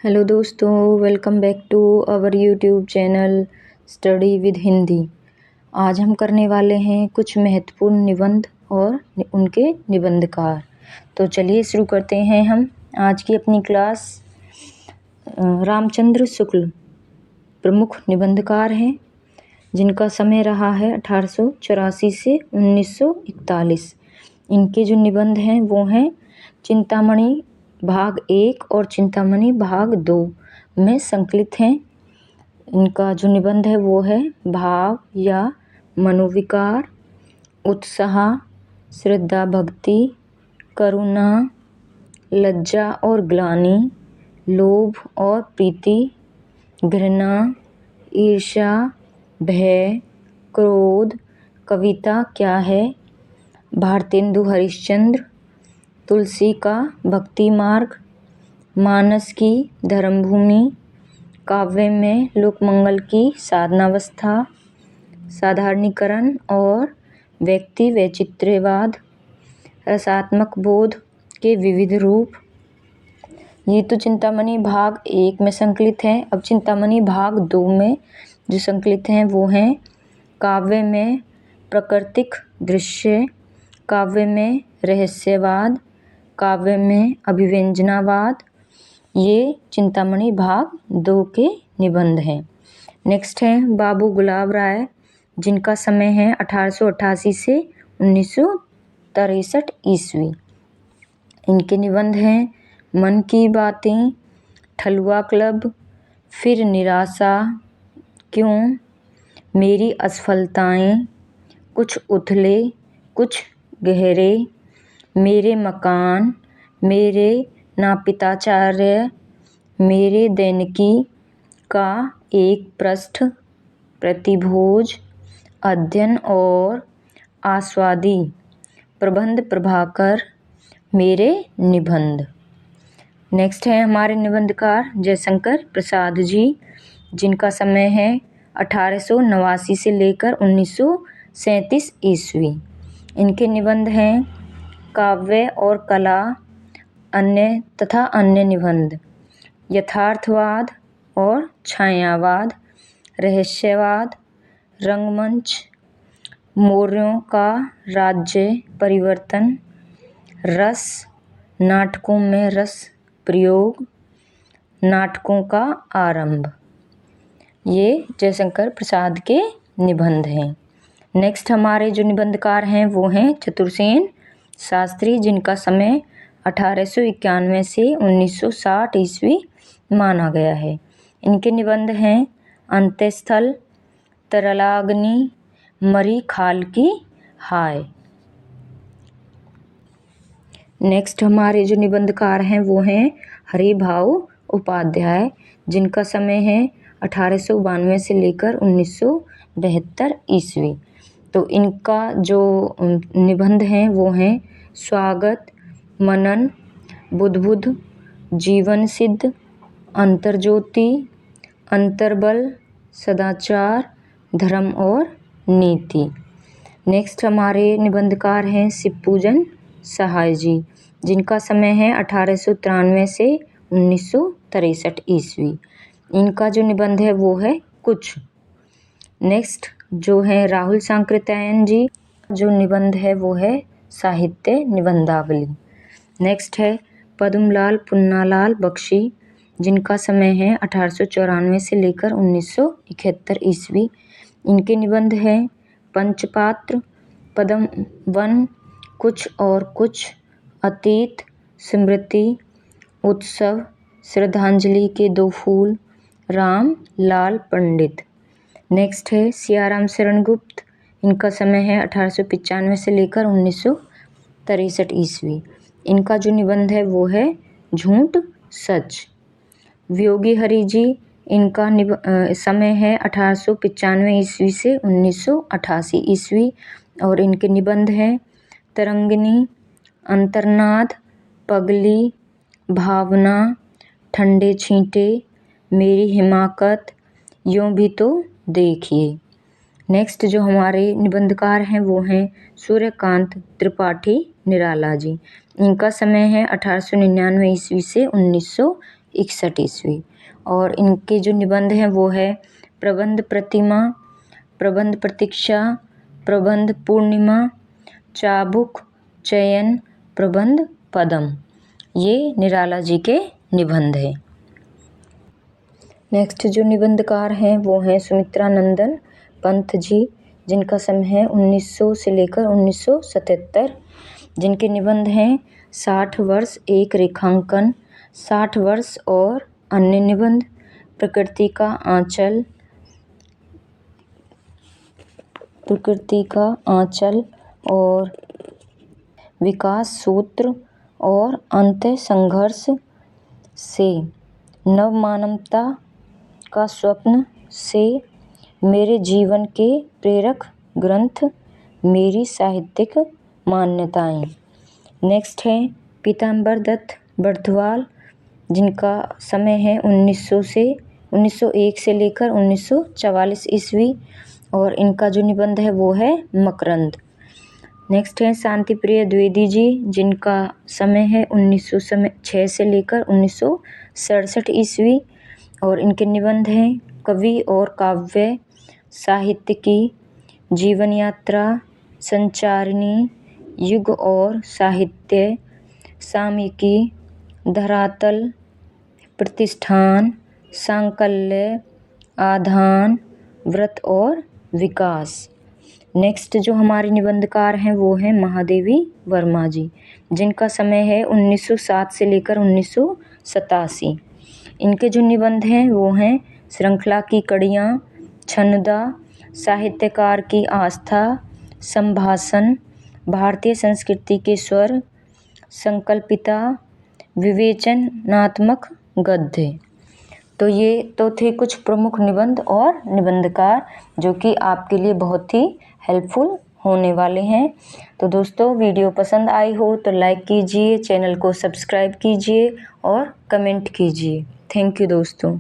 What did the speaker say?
Hello दोस्तों, welcome back to our YouTube channel study with Hindi. आज हम करने वाले हैं कुछ महत्वपूर्ण निबंध और उनके निबंधकार। तो चलिए शुरू करते हैं हम आज की अपनी क्लास। रामचंद्र शुक्ल प्रमुख निबंधकार हैं, जिनका समय रहा है 1884 से 1941। इनके जो निबंध हैं वो हैं चिंतामणि भाग 1 और चिंतामणि भाग 2 में संकलित हैं। इनका जो निबंध है वो है भाव या मनोविकार, उत्साह, श्रद्धा भक्ति, करुणा, लज्जा और ग्लानि, लोभ और प्रीति, घृणा, ईर्ष्या, भय, क्रोध, कविता क्या है, भारतेंदु हरिश्चंद्र, तुलसी का भक्ति मार्ग, मानस की धर्मभूमि, काव्य में लोकमंगल की साधनावस्था, साधारणीकरण और व्यक्ति वैचित्र्यवाद, रसात्मक बोध के विविध रूप। ये तो चिंतामणि भाग 1 में संकलित है। अब चिंतामणि भाग 2 में जो संकलित हैं वो हैं काव्य में प्राकृतिक दृश्य, काव्य में रहस्यवाद, काव्य में अभिव्यंजनावाद। ये चिंतामणि भाग 2 के निबंध हैं। नेक्स्ट है बाबू गुलाब राय, जिनका समय है 1888 से 1963 ईस्वी। इनके निबंध हैं मन की बातें, ठलुआ क्लब, फिर निराशा, क्यों, मेरी असफलताएं, कुछ उथले कुछ गहरे, मेरे मकान, मेरे नापिताचार्य, मेरे दैनिकी का एक पृष्ठ, प्रतिभोज, अध्ययन और आस्वादी, प्रबंध प्रभाकर, मेरे निबंध। नेक्स्ट है हमारे निबंधकार जयशंकर प्रसाद जी, जिनका समय है 1889 से लेकर 1937 ईस्वी। इनके निबंध हैं काव्य और कला, अन्य तथा अन्य निबंध, यथार्थवाद और छायावाद, रहस्यवाद, रंगमंच, मौर्यों का राज्य परिवर्तन, रस, नाटकों में रस प्रयोग, नाटकों का आरंभ। ये जयशंकर प्रसाद के निबंध हैं। नेक्स्ट हमारे जो निबंधकार हैं वो हैं चतुरसेन शास्त्री, जिनका समय 1891 से 1960 ईस्वी माना गया है। इनके निबंध हैं अंत्यस्थल, तरलाग्नि, मरी खाल की हाय। नेक्स्ट हमारे जो निबंधकार हैं वो हैं हरिभाऊ उपाध्याय, जिनका समय है 1892 से लेकर 1972 ईस्वी। तो इनका जो निबंध हैं वो हैं स्वागत, मनन, बुद्बुद, जीवन सिद्ध, अंतर्ज्योति, अंतर्बल, सदाचार, धर्म और नीति। नेक्स्ट हमारे निबंधकार हैं शिवपूजन सहाय जी, जिनका समय है 1893 से 1963 ईस्वी। इनका जो निबंध है वो है कुछ। नेक्स्ट जो है राहुल सांकृत्यायन जी, जो निबंध है वो है साहित्य निबंधावली। नेक्स्ट है पद्मलाल पुन्नालाल बख्शी, जिनका समय है 1894 से लेकर 1971 ईस्वी। इनके निबंध हैं पंचपात्र, पद्म वन, कुछ और कुछ, अतीत, स्मृति, उत्सव, श्रद्धांजलि के दो फूल, राम लाल पंडित। नेक्स्ट है सियाराम शरण गुप्त, इनका समय है 1895 से लेकर 1963 ईस्वी। इनका जो निबंध है वो है झूठ सच। वियोगी हरि जी, इनका समय है 1895 ईस्वी से 1988 ईस्वी और इनके निबंध हैं तरंगिनी, अंतर्नाद, पगली, भावना, ठंडे छींटे, मेरी हिमाकत, यूं भी तो देखिए। नेक्स्ट जो हमारे निबंधकार हैं वो हैं सूर्यकांत त्रिपाठी निराला जी। इनका समय है 1899 ईस्वी से 61 ईस्वी। और इनके जो निबंध हैं वो है प्रबंध प्रतिमा, प्रबंध प्रतीक्षा, प्रबंध पूर्णिमा, चाबुक चयन, प्रबंध पदम। ये निराला जी के निबंध हैं। नेक्स्ट जो निबंधकार हैं वो हैं सुमित्रानंदन पंत जी, जिनका समय है 1900 से लेकर 1977, जिनके निबंध हैं 60 वर्ष एक रेखांकन, 60 वर्ष और अन्य निबंध, प्रकृति का आंचल और विकास सूत्र और अंत संघर्ष से, नवमानवता का स्वप्न से, मेरे जीवन के प्रेरक ग्रंथ, मेरी साहित्यिक मान्यताएं। नेक्स्ट है पीताम्बर दत्त बर्दवाल, जिनका समय है 1901 से लेकर 1944 ईस्वी, और इनका जो निबंध है वो है मकरंद। नेक्स्ट है शांति प्रिय द्विवेदी जी, जिनका समय है 1906 से लेकर 1967 ईस्वी, और इनके निबंध हैं कवि और काव्य, साहित्य की, जीवन यात्रा, संचारिणी, युग और साहित्य, सामयिकी, धरातल, प्रतिष्ठान, सांकल्य, आधान, व्रत और विकास। नेक्स्ट जो हमारे निबंधकार हैं वो हैं महादेवी वर्मा जी, जिनका समय है 1907 से लेकर 1987। इनके जो निबंध हैं वो हैं श्रृंखला की कड़ियाँ, छंदा, साहित्यकार की आस्था, संभाषण, भारतीय संस्कृति के स्वर, संकल्पिता, विवेचनात्मक गद्य। तो ये तो थे कुछ प्रमुख निबंध और निबंधकार जो कि आपके लिए बहुत ही हेल्पफुल होने वाले हैं। तो दोस्तों वीडियो पसंद आई हो तो लाइक कीजिए, चैनल को सब्सक्राइब कीजिए और कमेंट कीजिए। थैंक यू दोस्तों।